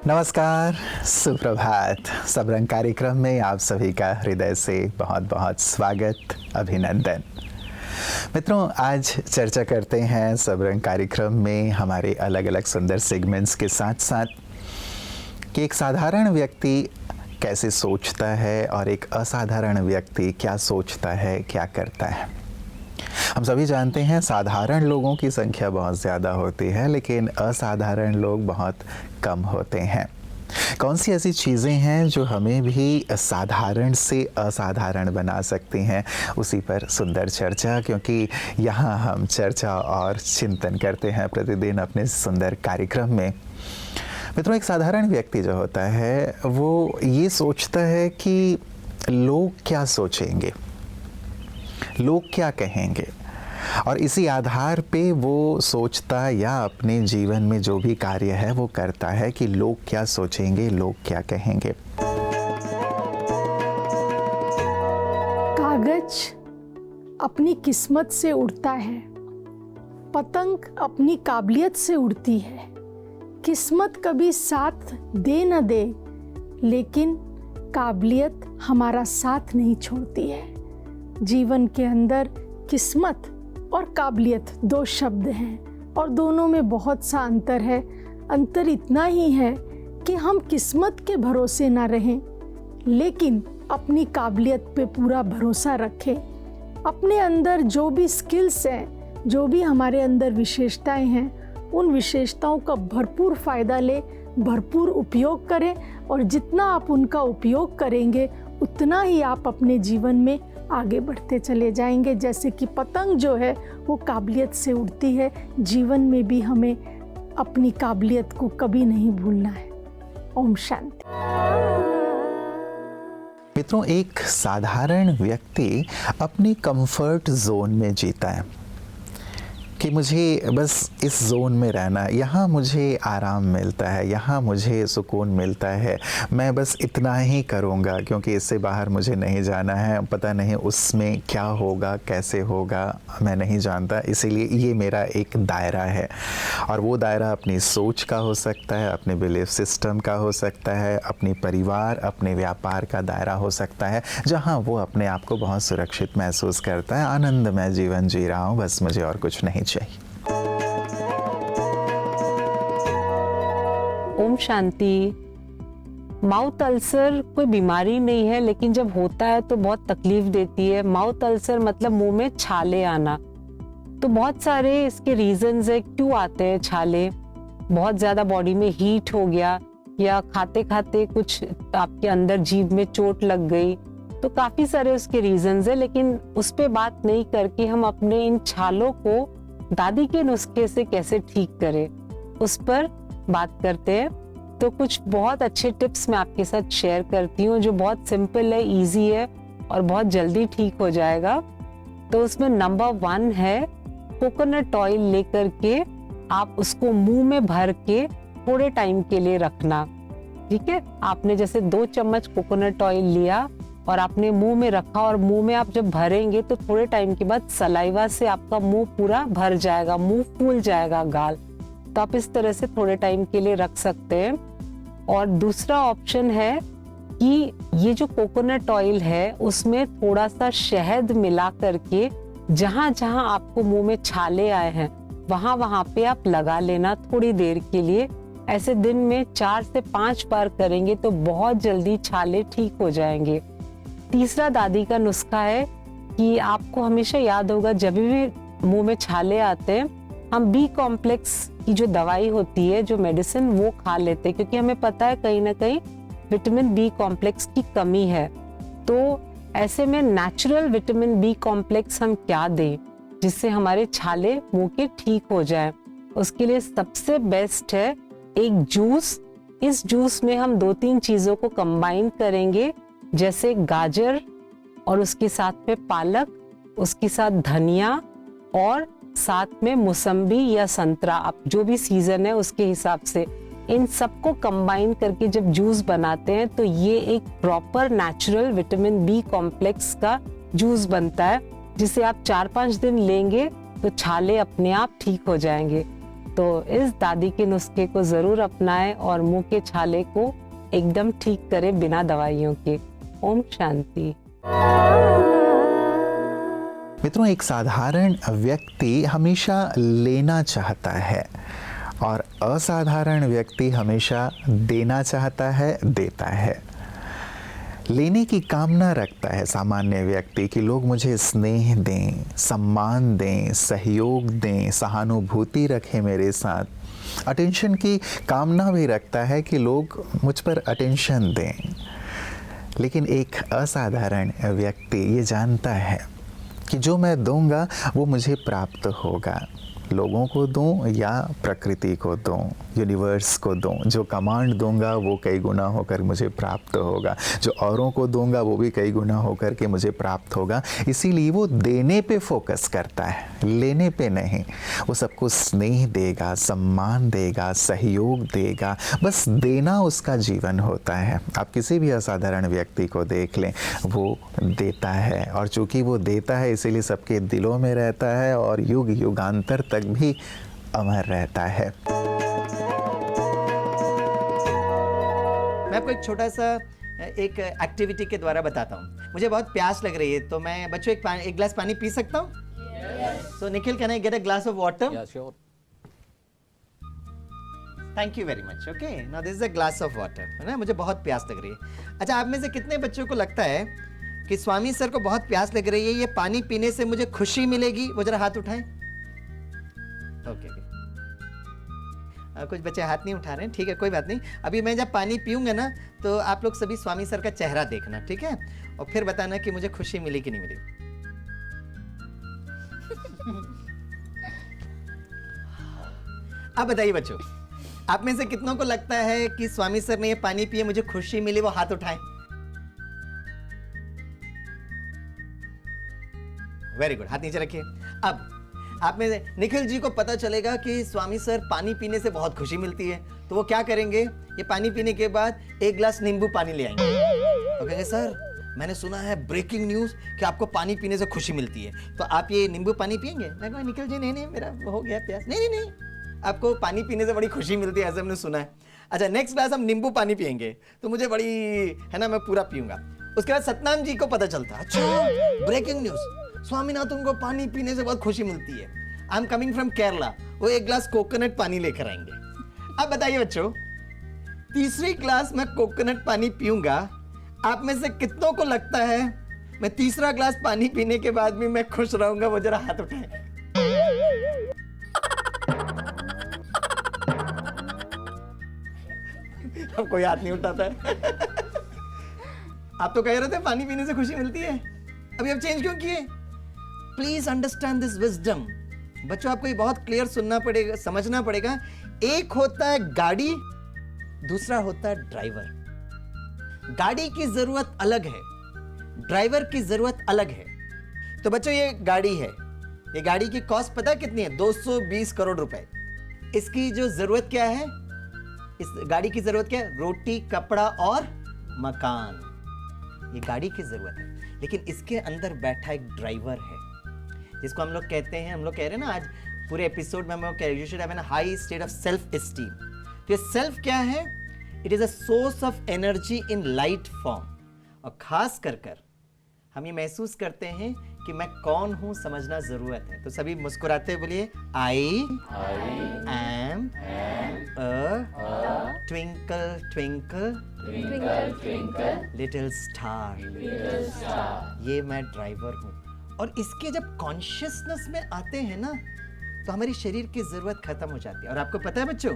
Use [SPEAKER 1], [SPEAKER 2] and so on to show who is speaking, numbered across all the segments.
[SPEAKER 1] नमस्कार, सुप्रभात। सबरंग कार्यक्रम में आप सभी का हृदय से बहुत बहुत स्वागत, अभिनंदन। मित्रों, आज चर्चा करते हैं सबरंग कार्यक्रम में हमारे अलग अलग सुंदर सेगमेंट्स के साथ साथ कि एक साधारण व्यक्ति कैसे सोचता है और एक असाधारण व्यक्ति क्या सोचता है, क्या करता है। हम सभी जानते हैं साधारण लोगों की संख्या बहुत ज़्यादा होती है, लेकिन असाधारण लोग बहुत कम होते हैं। कौन सी ऐसी चीज़ें हैं जो हमें भी साधारण से असाधारण बना सकती हैं, उसी पर सुंदर चर्चा, क्योंकि यहाँ हम चर्चा और चिंतन करते हैं प्रतिदिन अपने सुंदर कार्यक्रम में। मित्रों, एक साधारण व्यक्ति जो होता है वो ये सोचता है कि लोग क्या सोचेंगे, लोग क्या कहेंगे, और इसी आधार पे वो सोचता या अपने जीवन में जो भी कार्य है वो करता है कि लोग क्या सोचेंगे, लोग क्या कहेंगे।
[SPEAKER 2] कागज अपनी किस्मत से उड़ता है, पतंग अपनी काबिलियत से उड़ती है। किस्मत कभी साथ दे न दे, लेकिन काबिलियत हमारा साथ नहीं छोड़ती है। जीवन के अंदर किस्मत और काबिलियत दो शब्द हैं और दोनों में बहुत सा अंतर है। अंतर इतना ही है कि हम किस्मत के भरोसे ना रहें, लेकिन अपनी काबिलियत पे पूरा भरोसा रखें। अपने अंदर जो भी स्किल्स हैं, जो भी हमारे अंदर विशेषताएं हैं, उन विशेषताओं का भरपूर फ़ायदा लें, भरपूर उपयोग करें, और जितना आप उनका उपयोग करेंगे उतना ही आप अपने जीवन में आगे बढ़ते चले जाएंगे। जैसे कि पतंग जो है वो काबिलियत से उड़ती है, जीवन में भी हमें अपनी काबिलियत को कभी नहीं भूलना है। ओम शांति।
[SPEAKER 1] मित्रों, एक साधारण व्यक्ति अपनी कंफर्ट जोन में जीता है कि मुझे बस इस जोन में रहना, यहाँ मुझे आराम मिलता है, यहाँ मुझे सुकून मिलता है, मैं बस इतना ही करूँगा क्योंकि इससे बाहर मुझे नहीं जाना है। पता नहीं उसमें क्या होगा, कैसे होगा, मैं नहीं जानता, इसीलिए ये मेरा एक दायरा है। और वो दायरा अपनी सोच का हो सकता है, अपने बिलीफ सिस्टम का हो सकता है, अपनी परिवार, अपने व्यापार का दायरा हो सकता है, जहाँ वो अपने आप को बहुत सुरक्षित महसूस करता है। आनंदमय जीवन जी रहा हूँ, बस मुझे और कुछ नहीं चाहिए।
[SPEAKER 3] ओम शांति। माउथ अल्सर कोई बीमारी नहीं है, लेकिन जब होता है तो बहुत तकलीफ देती है। माउथ अल्सर मतलब मुंह में छाले आना। तो बहुत सारे इसके रीजंस है क्यों आते हैं छाले। बहुत ज्यादा बॉडी में हीट हो गया, या खाते खाते कुछ आपके अंदर जीभ में चोट लग गई, तो काफी सारे उसके रीजंस है। लेकिन उस पे बात नहीं करके हम अपने इन छालों को दादी के नुस्खे से कैसे ठीक करें, उस पर बात करते हैं। तो कुछ बहुत अच्छे टिप्स मैं आपके साथ शेयर करती हूँ जो बहुत सिंपल है, इजी है और बहुत जल्दी ठीक हो जाएगा। तो उसमें नंबर 1 है कोकोनट ऑयल लेकर के आप उसको मुंह में भर के थोड़े टाइम के लिए रखना। ठीक है, आपने जैसे 2 चम्मच कोकोनट ऑयल लिया और आपने मुंह में रखा, और मुंह में आप जब भरेंगे तो थोड़े टाइम के बाद सलाइवा से आपका मुंह पूरा भर जाएगा, मुंह फूल जाएगा, गाल। तो आप इस तरह से थोड़े टाइम के लिए रख सकते हैं। और दूसरा ऑप्शन है कि ये जो कोकोनट ऑयल है उसमें थोड़ा सा शहद मिला करके जहां जहां आपको मुंह में छाले आए हैं वहां वहां पे आप लगा लेना थोड़ी देर के लिए। ऐसे दिन में 4 से 5 बार करेंगे तो बहुत जल्दी छाले ठीक हो जाएंगे। तीसरा दादी का नुस्खा है कि आपको हमेशा याद होगा, जब भी मुंह में छाले आते हैं हम बी कॉम्प्लेक्स की जो दवाई होती है, जो मेडिसिन, वो खा लेते हैं, क्योंकि हमें पता है कहीं ना कहीं विटामिन बी कॉम्प्लेक्स की कमी है। तो ऐसे में नेचुरल विटामिन बी कॉम्प्लेक्स हम क्या दें जिससे हमारे छाले मुंह के ठीक हो जाए। उसके लिए सबसे बेस्ट है एक जूस। इस जूस में हम 2-3 चीजों को कंबाइन करेंगे, जैसे गाजर और उसके साथ में पालक, उसके साथ धनिया और साथ में मौसम्बी या संतरा, आप जो भी सीजन है उसके हिसाब से इन सबको कंबाइन करके जब जूस बनाते हैं तो ये एक proper natural vitamin B complex का जूस बनता है, जिसे आप 4-5 दिन लेंगे तो छाले अपने आप ठीक हो जाएंगे। तो इस दादी के नुस्खे को जरूर अपनाएं और मुंह के छाले को एकदम ठीक करें बिना दवाइयों के। ओम शांति।
[SPEAKER 1] मित्रों, एक साधारण व्यक्ति हमेशा लेना चाहता है और असाधारण व्यक्ति हमेशा देना चाहता है, देता है। लेने की कामना रखता है सामान्य व्यक्ति कि लोग मुझे स्नेह दें, सम्मान दें, सहयोग दें, सहानुभूति रखें मेरे साथ। अटेंशन की कामना भी रखता है कि लोग मुझ पर अटेंशन दें। लेकिन एक असाधारण व्यक्ति ये जानता है कि जो मैं दूंगा वो मुझे प्राप्त होगा। लोगों को दूं या प्रकृति को दूं, यूनिवर्स को दूं, जो कमांड दूंगा वो कई गुना होकर मुझे प्राप्त होगा, जो औरों को दूंगा वो भी कई गुना होकर के मुझे प्राप्त होगा। इसीलिए वो देने पे फोकस करता है, लेने पे नहीं। वो सबको स्नेह देगा, सम्मान देगा, सहयोग देगा, बस देना उसका जीवन होता है। आप किसी भी असाधारण व्यक्ति को देख लें, वो देता है, और चूंकि वो देता है इसीलिए सबके दिलों में रहता है और युग युगांतर तक भी अमर रहता है।
[SPEAKER 4] मैं आपको एक छोटा सा एक एक्टिविटी के द्वारा बताता हूँ। मुझे बहुत प्यास लग रही है, तो मैं बच्चों एक गिलास पानी पी सकता हूँ? So Nikhil, can I get a glass of water?
[SPEAKER 5] Yeah, sure.
[SPEAKER 4] Thank you very much. Okay, now this is a glass of water, है ना? मुझे बहुत प्यास लग रही है। अच्छा, आप में से कितने बच्चों को लगता है कि स्वामी सर को बहुत प्यास लग रही है, ये पानी पीने से मुझे खुशी मिलेगी? वो जरा हाथ उठाएं। ओके, कुछ बच्चे हाथ नहीं उठा रहे हैं, ठीक है, कोई बात नहीं। अभी मैं जब पानी पीऊंगा ना, तो आप लोग सभी स्वामी सर का चेहरा देखना, ठीक है? और फिर बताना कि मुझे खुशी मिली कि नहीं मिली। अब बताइए बच्चों, आप में से कितनों को लगता है कि स्वामी सर ने ये पानी पिए मुझे खुशी मिली? वो हाथ उठाएं। वेरी गुड, हाथ नीचे रखिए। अब आप में से निखिल जी को पता चलेगा कि स्वामी सर पानी पीने से बहुत खुशी मिलती है, तो वो क्या करेंगे? ये पानी पीने के बाद एक गिलास नींबू पानी ले आएंगे और कहेंगे, सर मैंने सुना है ब्रेकिंग न्यूज कि आपको पानी पीने से खुशी मिलती है, तो आप ये नींबू पानी पियेंगे? मैं कहूँ, निखिल जी नहीं, मेरा हो गया प्यास। नहीं, आपको पानी पीने से बड़ी खुशी मिलती है, ऐसा हमने सुना है। अच्छा, नेक्स्ट ग्लास हम नींबू पानी पियेंगे तो मुझे बड़ी, है ना, मैं पूरा पीऊंगा। उसके बाद सतनाम जी को पता चलता, अच्छा ब्रेकिंग न्यूज, स्वामीनाथन को पानी पीने से बहुत खुशी मिलती है। I am coming from Kerala, वो एक ग्लास कोकोनट पानी लेकर आएंगे। अब बताइए बच्चों, तीसरी ग्लास मैं कोकोनट पानी पीऊंगा, आप में से कितनों को लगता है मैं तीसरा ग्लास पानी पीने के बाद भी मैं खुश रहूंगा? वो जरा हाथ उठाएं। अब कोई हाथ नहीं उठाता है। आप तो कह रहे थे पानी पीने से खुशी मिलती है, अभी आप चेंज क्यों किए? Please understand this wisdom. बच्चों, आपको ये बहुत क्लियर सुनना पड़ेगा, समझना पड़ेगा। एक होता है गाड़ी, दूसरा होता है ड्राइवर। गाड़ी की जरूरत अलग है, ड्राइवर की जरूरत अलग है। तो बच्चों, ये गाड़ी है, ये गाड़ी की कॉस्ट पता है कितनी है? 220 करोड़ रुपए। इसकी जो जरूरत क्या है? इस गाड़ी की जरूरत क्या है? रोटी, कपड़ा और मकान। ये गाड़ी की जरूरत है, लेकिन इसके अंदर बैठा एक ड्राइवर है, जिसको हम लोग कहते हैं, हम लोग कह रहे हैं ना आज पूरे एपिसोड में हम लोग you should have an high state of self esteem. तो ये सेल्फ क्या है? It is a source of energy in light form. और खास कर हम ये महसूस करते हैं कि मैं कौन हूं, समझना जरूरत है। तो सभी मुस्कुराते बोलिए, I am a twinkle twinkle little star. ये मैं ड्राइवर हूं। और इसके जब कॉन्शियसनेस में आते हैं ना, तो हमारी शरीर की जरूरत खत्म हो जाती है। और आपको पता है बच्चों,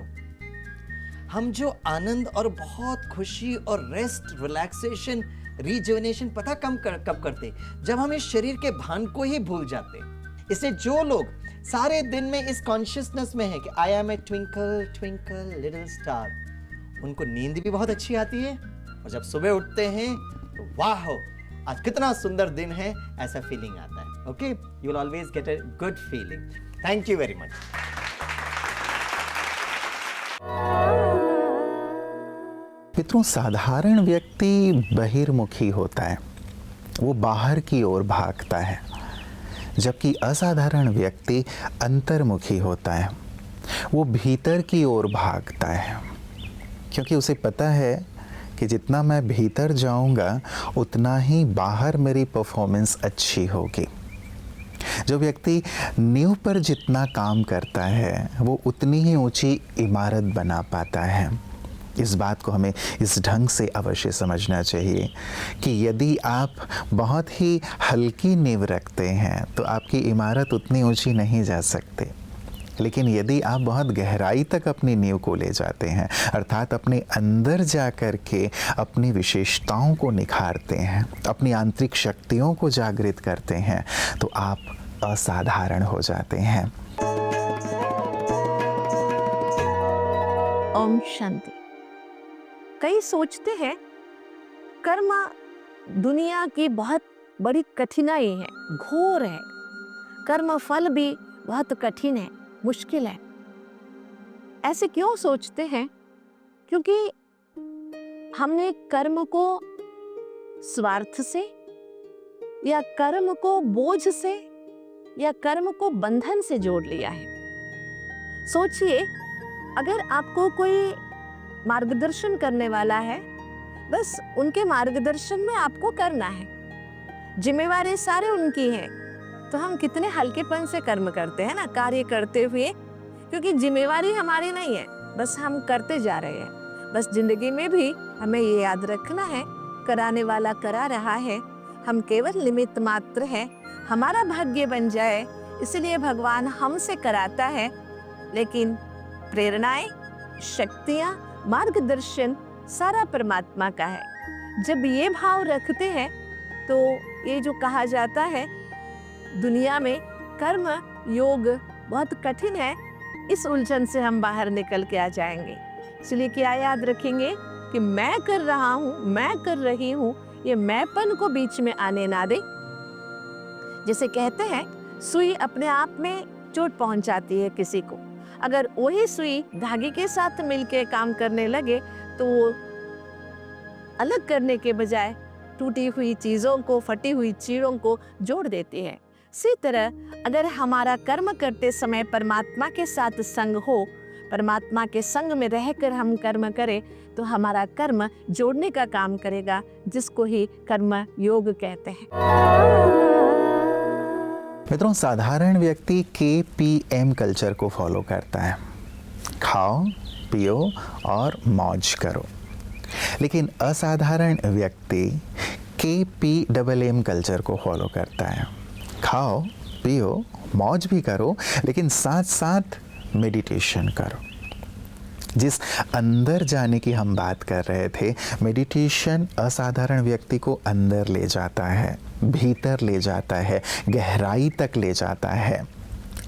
[SPEAKER 4] हम जो आनंद और बहुत खुशी और रेस्ट, रिलैक्सेशन, रिजुवेनेशन पता कब करते? जब हम इस शरीर के भान को ही भूल जाते। इसलिए जो लोग सारे दिन में इस कॉन्शियसनेस में है कि I am a twinkle twinkle little star, उनको नींद भी बहुत अच्छी आती है, और जब सुबह उठते हैं तो वाह, आज कितना सुंदर दिन है, ऐसा फीलिंग आता है। Okay, you will always get a good feeling. Thank you very much.
[SPEAKER 1] मित्रों, साधारण व्यक्ति बहिर्मुखी होता है, वो बाहर की ओर भागता है, जबकि असाधारण व्यक्ति अंतर्मुखी होता है। वो भीतर की ओर भागता है, क्योंकि उसे पता है कि जितना मैं भीतर जाऊंगा उतना ही बाहर मेरी परफॉर्मेंस अच्छी होगी। जो व्यक्ति नींव पर जितना काम करता है वो उतनी ही ऊंची इमारत बना पाता है। इस बात को हमें इस ढंग से अवश्य समझना चाहिए कि यदि आप बहुत ही हल्की नींव रखते हैं तो आपकी इमारत उतनी ऊंची नहीं जा सकती, लेकिन यदि आप बहुत गहराई तक अपनी नींव को ले जाते हैं, अर्थात अपने अंदर जा कर के अपनी विशेषताओं को निखारते हैं, अपनी आंतरिक शक्तियों को जागृत करते हैं, तो आप असाधारण हो जाते हैं।
[SPEAKER 5] ओम शांति। कई सोचते हैं कर्म दुनिया की बहुत बड़ी कठिनाई है, घोर है, कर्म फल भी बहुत कठिन है, मुश्किल है। ऐसे क्यों सोचते हैं? क्योंकि हमने कर्म को स्वार्थ से या कर्म को बोझ से या कर्म को बंधन से जोड़ लिया है। सोचिए, अगर आपको कोई मार्गदर्शन करने वाला है, बस उनके मार्गदर्शन में आपको करना है, जिम्मेवारी सारे उनकी है, तो हम कितने हल्केपन से कर्म करते हैं ना, कार्य करते हुए, क्योंकि जिम्मेवारी हमारी नहीं है, बस हम करते जा रहे हैं। बस जिंदगी में भी हमें ये याद रखना है, कराने वाला करा रहा है, हम केवल निमित्त मात्र है, हमारा भाग्य बन जाए इसलिए भगवान हमसे कराता है, लेकिन प्रेरणाएं, शक्तियां, मार्गदर्शन सारा परमात्मा का है। जब ये भाव रखते हैं तो ये जो कहा जाता है दुनिया में कर्म योग बहुत कठिन है, इस उलझन से हम बाहर निकल के आ जाएंगे। इसलिए क्या याद रखेंगे कि मैं कर रहा हूँ, मैं कर रही हूँ, ये मैंपन को बीच में आने ना दे। जैसे कहते हैं सुई अपने आप में चोट पहुंचाती है किसी को, अगर वही सुई धागे के साथ मिलके काम करने लगे तो वो अलग करने के बजाय टूटी हुई चीजों को, फटी हुई चीड़ों को जोड़ देती है। इसी तरह अगर हमारा कर्म करते समय परमात्मा के साथ संग हो, परमात्मा के संग में रहकर हम कर्म करें, तो हमारा कर्म जोड़ने का काम करेगा, जिसको ही कर्म योग कहते हैं।
[SPEAKER 1] मित्रों, साधारण व्यक्ति KPM कल्चर को फॉलो करता है, खाओ पियो और मौज करो। लेकिन असाधारण व्यक्ति KPMM कल्चर को फॉलो करता है, खाओ पियो मौज भी करो, लेकिन साथ साथ मेडिटेशन करो। जिस अंदर जाने की हम बात कर रहे थे, मेडिटेशन असाधारण व्यक्ति को अंदर ले जाता है, भीतर ले जाता है, गहराई तक ले जाता है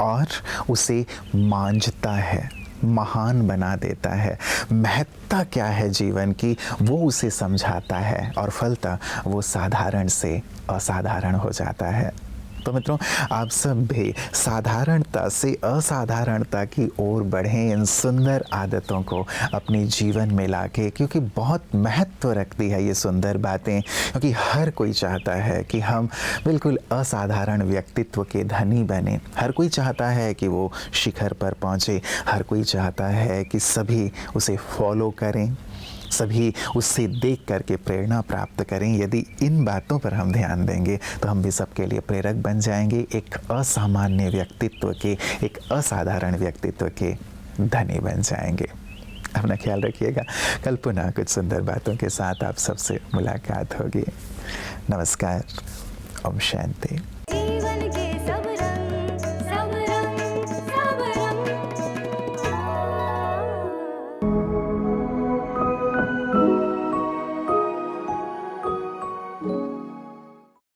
[SPEAKER 1] और उसे मांझता है, महान बना देता है। महत्ता क्या है जीवन की वो उसे समझाता है और फलतः वो साधारण से असाधारण हो जाता है। तो मित्रों, आप सब भी साधारणता से असाधारणता की ओर बढ़ें, इन सुंदर आदतों को अपने जीवन में लाके, क्योंकि बहुत महत्व रखती है ये सुंदर बातें, क्योंकि हर कोई चाहता है कि हम बिल्कुल असाधारण व्यक्तित्व के धनी बने। हर कोई चाहता है कि वो शिखर पर पहुँचे, हर कोई चाहता है कि सभी उसे फॉलो करें, सभी उससे देख करके प्रेरणा प्राप्त करें। यदि इन बातों पर हम ध्यान देंगे तो हम भी सबके लिए प्रेरक बन जाएंगे, एक असामान्य व्यक्तित्व के, एक असाधारण व्यक्तित्व के धनी बन जाएंगे। अपना ख्याल रखिएगा। कल पुनः कुछ सुंदर बातों के साथ आप सबसे मुलाकात होगी। नमस्कार। ओम शांति।